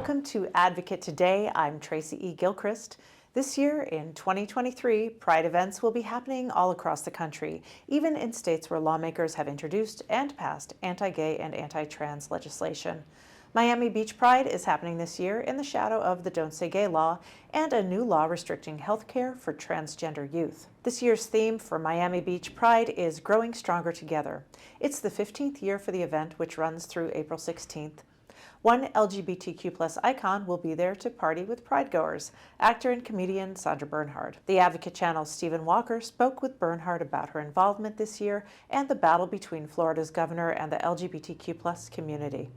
Welcome to Advocate Today. I'm Tracy E. Gilchrist. This year, in 2023, Pride events will be happening all across the country, even in states where lawmakers have introduced and passed anti-gay and anti-trans legislation. Miami Beach Pride is happening this year in the shadow of the Don't Say Gay law and a new law restricting health care for transgender youth. This year's theme for Miami Beach Pride is Growing Stronger Together. It's the 15th year for the event, which runs through April 16th. One LGBTQ+ icon will be there to party with Pridegoers, actor and comedian Sandra Bernhard. The Advocate Channel's Stephen Walker spoke with Bernhard about her involvement this year and the battle between Florida's governor and the LGBTQ+ community.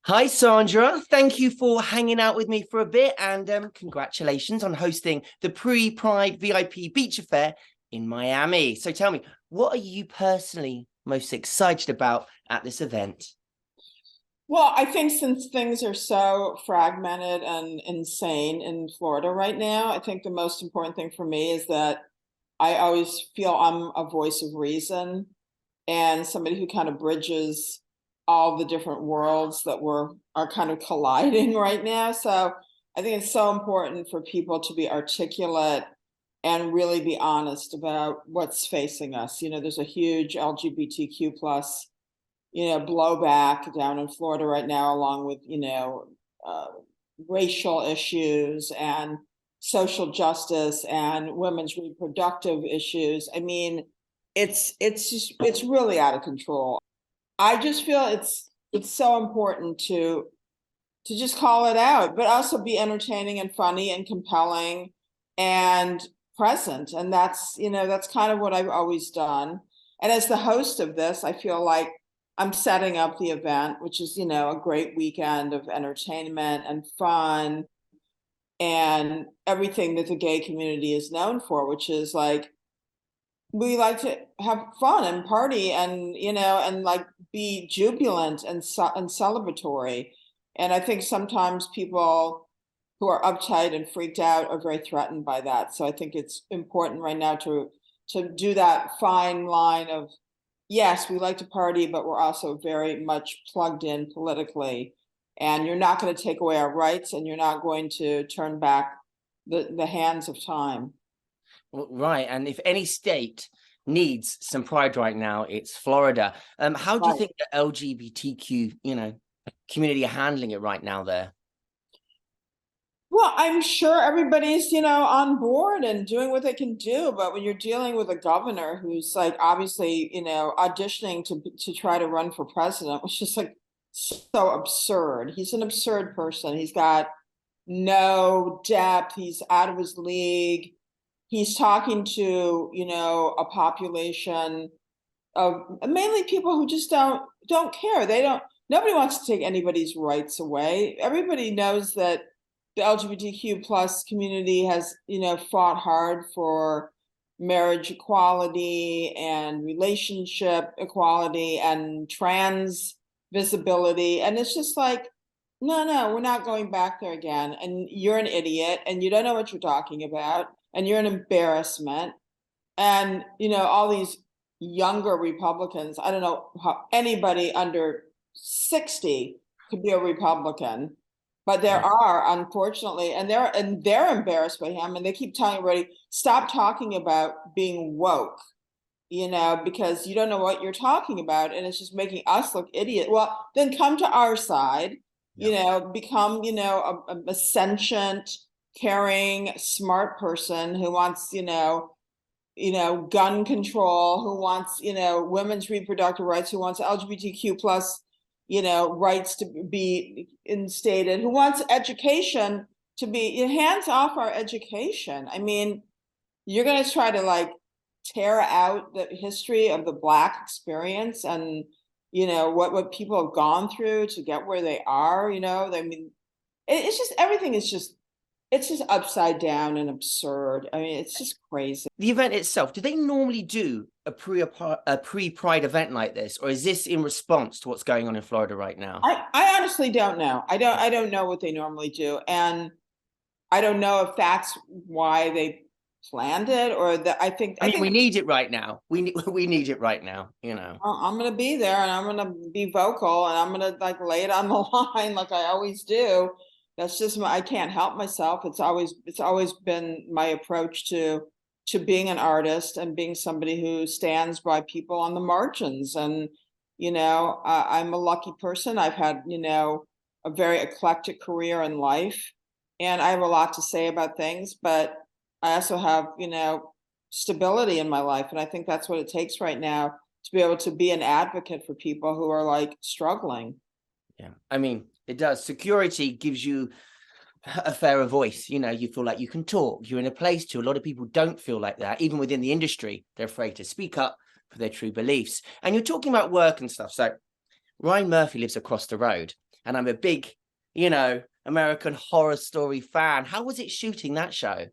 Hi, Sandra. Thank you for hanging out with me for a bit, and congratulations on hosting the pre-Pride VIP Beach Affair in Miami. So tell me, what are you personally most excited about at this event? Well, I think since things are so fragmented and insane in Florida right now, I think the most important thing for me is that I always feel I'm a voice of reason and somebody who kind of bridges all the different worlds that are kind of colliding right now. So I think it's so important for people to be articulate and really be honest about what's facing us. You know, there's a huge LGBTQ plus, blowback down in Florida right now, along with, racial issues and social justice and women's reproductive issues. I mean, it's really out of control. I just feel it's so important to just call it out, but also be entertaining and funny and compelling and present. And that's kind of what I've always done. And as the host of this, I feel like I'm setting up the event, which is, a great weekend of entertainment and fun and everything that the gay community is known for, which is like, we like to have fun and party and, and like be jubilant and celebratory. And I think sometimes people who are uptight and freaked out are very threatened by that. So I think it's important right now to do that fine line of, yes, we like to party, but we're also very much plugged in politically. And you're not going to take away our rights, and you're not going to turn back the hands of time. Well, right. And if any state needs some pride right now, it's Florida. How do you think the LGBTQ, community are handling it right now there? Well, I'm sure everybody's, on board and doing what they can do. But when you're dealing with a governor who's like obviously, auditioning to try to run for president, which is like so absurd. He's an absurd person. He's got no depth. He's out of his league. He's talking to, a population of mainly people who just don't care. Nobody wants to take anybody's rights away. Everybody knows that the LGBTQ plus community has, fought hard for marriage equality and relationship equality and trans visibility. And it's just like, no, we're not going back there again. And you're an idiot and you don't know what you're talking about. And you're an embarrassment. And, all these younger Republicans, I don't know how anybody under 60 could be a Republican. But there are, unfortunately, and they're embarrassed by him, and they keep telling everybody, stop talking about being woke, because you don't know what you're talking about, and it's just making us look idiot. Well, then come to our side, become, a sentient, caring, smart person who wants, gun control, who wants, women's reproductive rights, who wants LGBTQ plus rights to be instated, who wants education to be hands off our education. I mean, you're going to try to like tear out the history of the Black experience and, what people have gone through to get where they are, I mean, it's just, everything is just, it's just upside down and absurd. I mean, it's just crazy. The event itself, do they normally do a pre-Pride event like this, or is this in response to what's going on in Florida right now? I honestly don't know. I don't know what they normally do, and I don't know if that's why they planned it, or that I think we need it right now. We need it right now, you know. I'm gonna be there, and I'm gonna be vocal, and I'm gonna like lay it on the line like I always do. That's just I can't help myself. It's always been my approach to being an artist and being somebody who stands by people on the margins. And I'm a lucky person. I've had a very eclectic career in life, and I have a lot to say about things, but I also have stability in my life, and I think that's what it takes right now to be able to be an advocate for people who are like struggling. Yeah, I mean, it does. Security gives you a fairer voice. You feel like you can talk. You're in a place to. A lot of people don't feel like that. Even within the industry, they're afraid to speak up for their true beliefs. And you're talking about work and stuff. So Ryan Murphy lives across the road, and I'm a big, American Horror Story fan. How was it shooting that show?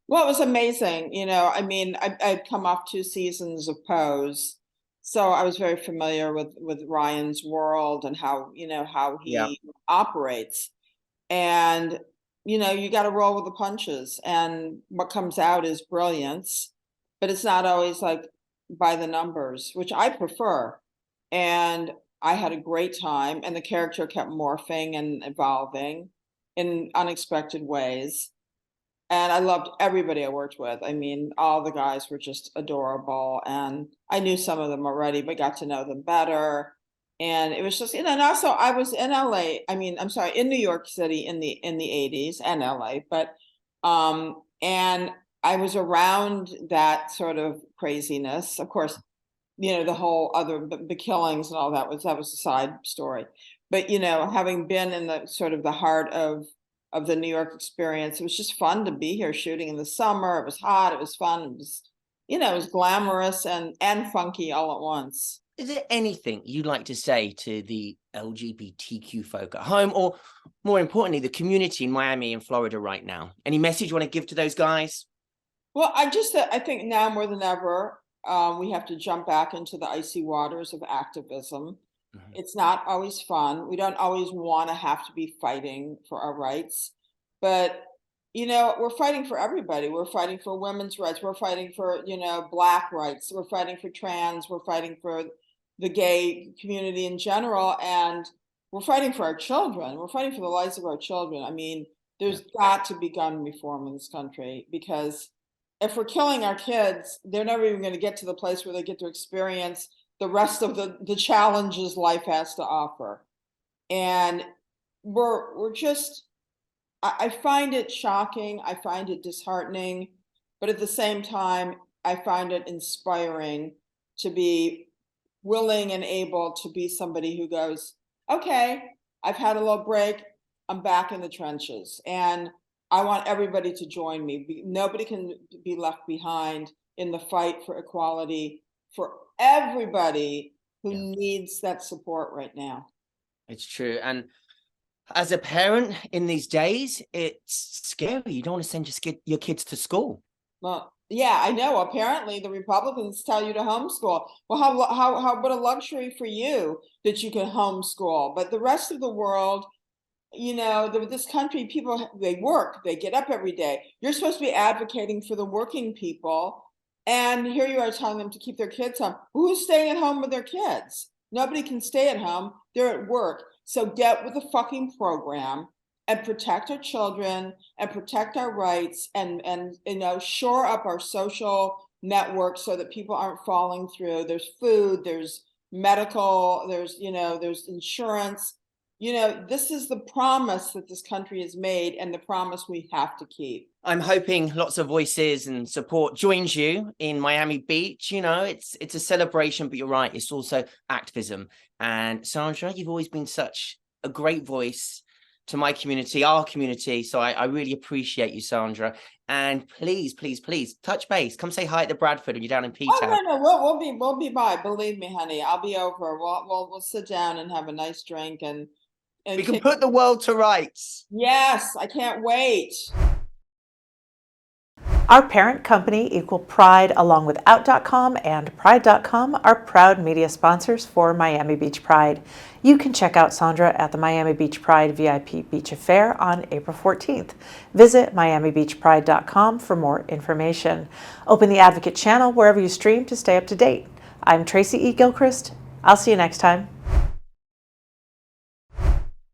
Well, it was amazing. I mean, I'd come off 2 seasons of Pose, so I was very familiar with Ryan's world and how he operates. And you got to roll with the punches, and what comes out is brilliance, but it's not always like by the numbers, which I prefer. And I had a great time, and the character kept morphing and evolving in unexpected ways. And I loved everybody I worked with. I mean, all the guys were just adorable, and I knew some of them already, but got to know them better. And it was just, and also I was in LA. I mean, I'm sorry, in New York City in the 80s and LA, but and I was around that sort of craziness. Of course, the whole the killings and all that was a side story. But having been in the sort of the heart of the New York experience, it was just fun to be here shooting in the summer. It was hot, it was fun, it was it was glamorous and funky all at once. Is there anything you'd like to say to the LGBTQ folk at home, or more importantly, the community in Miami and Florida right now? Any message you want to give to those guys? Well, I think now more than ever, we have to jump back into the icy waters of activism. Mm-hmm. It's not always fun. We don't always want to have to be fighting for our rights, but we're fighting for everybody. We're fighting for women's rights. We're fighting for Black rights. We're fighting for trans. We're fighting for the gay community in general, and we're fighting for our children. We're fighting for the lives of our children. I mean, there's got to be gun reform in this country, because if we're killing our kids, they're never even going to get to the place where they get to experience the rest of the challenges life has to offer. And we're just, I find it shocking. I find it disheartening, but at the same time, I find it inspiring to be willing and able to be somebody who goes, okay, I've had a little break. I'm back in the trenches, and I want everybody to join me. Nobody can be left behind in the fight for equality for everybody who needs that support right now. It's true. And as a parent in these days, it's scary. You don't want to send your kids to school. Well, yeah, I know. Apparently, the Republicans tell you to homeschool. Well, how what a luxury for you that you can homeschool. But the rest of the world, this country, people, they work, they get up every day. You're supposed to be advocating for the working people, and here you are telling them to keep their kids home. Who's staying at home with their kids? Nobody can stay at home. They're at work. So get with the fucking program and protect our children and protect our rights, and shore up our social network so that people aren't falling through. There's food, there's medical, there's insurance. This is the promise that this country has made, and the promise we have to keep. I'm hoping lots of voices and support joins you in Miami Beach. It's a celebration, but you're right, it's also activism. And Sandra, you've always been such a great voice to my community, our community. So I really appreciate you, Sandra. And please, please, please touch base. Come say hi to Bradford when you're down in P-Town. Oh, no, we'll be by. Believe me, honey, I'll be over. We'll sit down and have a nice drink, and we can put the world to rights. Yes, I can't wait. Our parent company, Equal Pride, along with Out.com and Pride.com, are proud media sponsors for Miami Beach Pride. You can check out Sandra at the Miami Beach Pride VIP Beach Affair on April 14th. Visit miamibeachpride.com for more information. Open the Advocate channel wherever you stream to stay up to date. I'm Tracy E. Gilchrist. I'll see you next time.